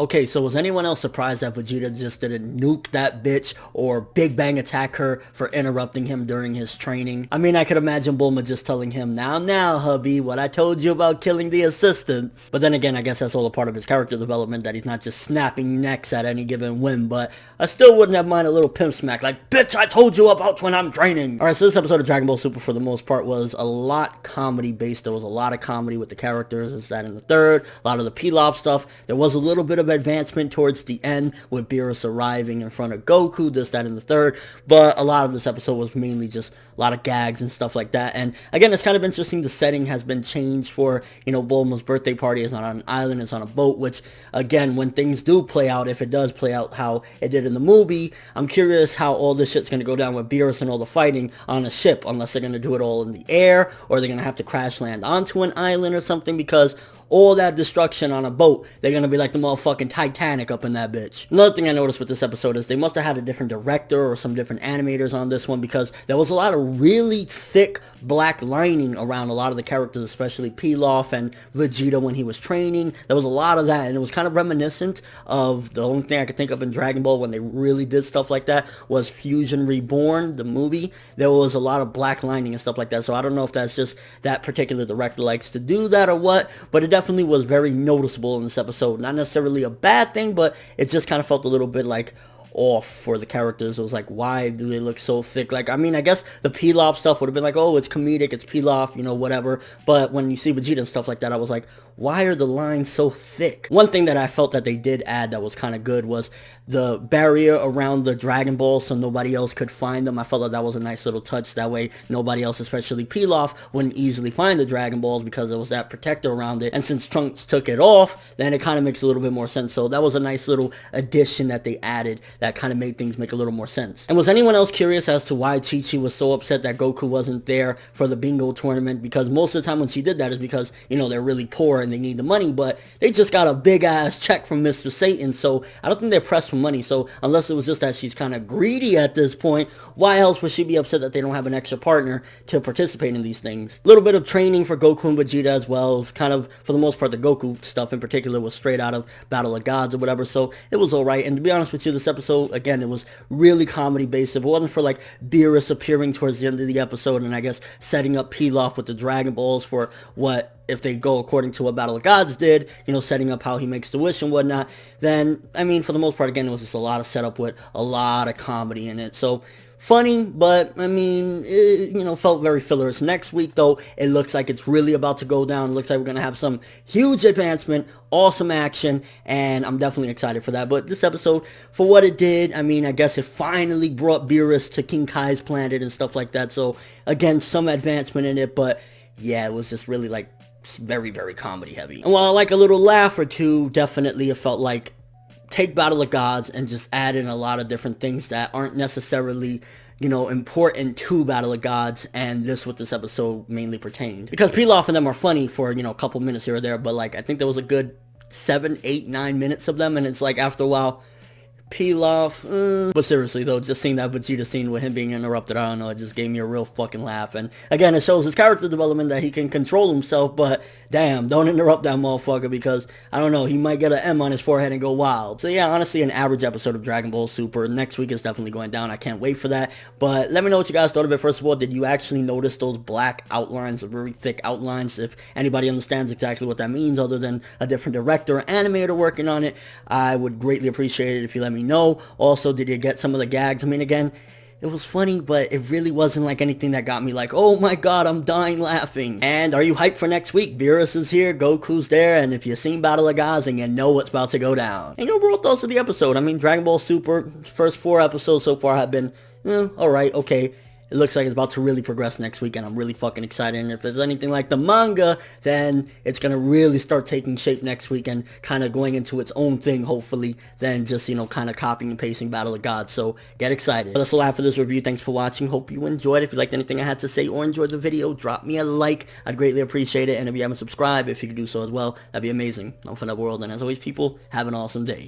Okay, so was anyone else surprised that Vegeta just didn't nuke that bitch or Big Bang attack her for interrupting him during his training? I mean, I could imagine Bulma just telling him, now, hubby, what I told you about killing the assistants. But then again, I guess that's all a part of his character development, that he's not just snapping necks at any given whim, but I still wouldn't have minded a little pimp smack, like, bitch, I told you about when I'm training. Alright, so this episode of Dragon Ball Super, for the most part, was a lot comedy based. There was a lot of comedy with the characters, as that in the third, a lot of the Pilaf stuff. There was a little bit of advancement towards the end with Beerus arriving in front of Goku, this, that, and the third, but a lot of this episode was mainly just a lot of gags and stuff like that. And again, it's kind of interesting, the setting has been changed for, Bulma's birthday party is not on an island, it's on a boat, which, again, when things do play out, if it does play out how it did in the movie, I'm curious how all this shit's gonna go down with Beerus and all the fighting on a ship, unless they're gonna do it all in the air, or they're gonna have to crash land onto an island or something, because all that destruction on a boat, they're gonna be like the motherfucking Titanic up in that bitch. Another thing I noticed with this episode is they must have had a different director or some different animators on this one, because there was a lot of really thick black lining around a lot of the characters, especially Pilaf and Vegeta when he was training. There was a lot of that, and it was kind of reminiscent of the only thing I could think of in Dragon Ball when they really did stuff like that was Fusion Reborn, the movie. There was a lot of black lining and stuff like that, so I don't know if that's just that particular director likes to do that or what, but it definitely was very noticeable in this episode. Not necessarily a bad thing, but it just kind of felt a little bit like off for the characters. It was like, why do they look so thick? Like, I mean, I guess the Pilaf stuff would have been like, oh, it's comedic, it's Pilaf, whatever. But when you see Vegeta and stuff like that, I was like, why are the lines so thick? One thing that I felt that they did add that was kind of good was the barrier around the Dragon Balls so nobody else could find them. I felt like that was a nice little touch. That way, nobody else, especially Pilaf, wouldn't easily find the Dragon Balls because there was that protector around it. And since Trunks took it off, then it kind of makes a little bit more sense. So that was a nice little addition that they added that kind of made things make a little more sense. And was anyone else curious as to why Chi-Chi was so upset that Goku wasn't there for the bingo tournament? Because most of the time when she did that is because, they're really poor and they need the money, but they just got a big ass check from Mr. Satan, so I don't think they're pressed for money. So unless it was just that she's kind of greedy at this point, why else would she be upset that they don't have an extra partner to participate in these things? A little bit of training for Goku and Vegeta as well. Kind of, for the most part, the Goku stuff in particular was straight out of Battle of Gods or whatever, so it was alright. And to be honest with you, this episode, again, it was really comedy based. If it wasn't for like Beerus appearing towards the end of the episode and I guess setting up Pilaf with the Dragon Balls for what, if they go according to what Battle of Gods did, setting up how he makes the wish and whatnot, then, I mean, for the most part, again, it was just a lot of setup with a lot of comedy in it. So, funny, but, I mean, it, felt very fillerish. Next week, though, it looks like it's really about to go down. It looks like we're going to have some huge advancement, awesome action, and I'm definitely excited for that. But this episode, for what it did, I mean, I guess it finally brought Beerus to King Kai's planet and stuff like that. So, again, some advancement in it, but, yeah, it was just really, like, very, very comedy heavy. And while I like a little laugh or two, definitely it felt like take Battle of Gods and just add in a lot of different things that aren't necessarily, important to Battle of Gods, and this what this episode mainly pertained. Because Pilaf and them are funny for, a couple minutes here or there, but like, I think there was a good 7, 8, 9 minutes of them, and it's like, after a while, Pilaf, But seriously though, just seeing that Vegeta scene with him being interrupted, I don't know, it just gave me a real fucking laugh. And again, it shows his character development that he can control himself, but damn, don't interrupt that motherfucker, because, I don't know, he might get an M on his forehead and go wild. So yeah, honestly, an average episode of Dragon Ball Super. Next week is definitely going down, I can't wait for that. But let me know what you guys thought of it. First of all, did you actually notice those black outlines, the very thick outlines? If anybody understands exactly what that means, other than a different director or animator working on it, I would greatly appreciate it if you let me know. Also, did you get some of the gags? I mean, again, it was funny, but it really wasn't like anything that got me like, oh my god, I'm dying laughing. And are you hyped for next week? Beerus is here, Goku's there, and if you've seen Battle of Gods, then you know what's about to go down. And your overall thoughts of the episode? I mean, Dragon Ball Super, first 4 episodes so far have been, alright, okay. It looks like it's about to really progress next week, and I'm really fucking excited. And if it's anything like the manga, then it's going to really start taking shape next week and kind of going into its own thing, hopefully, than just, kind of copying and pasting Battle of Gods. So, get excited. But that's all I have for this review. Thanks for watching. Hope you enjoyed. If you liked anything I had to say or enjoyed the video, drop me a like. I'd greatly appreciate it. And if you haven't subscribed, if you could do so as well, that'd be amazing. I'm ForneverWorld, and as always, people, have an awesome day.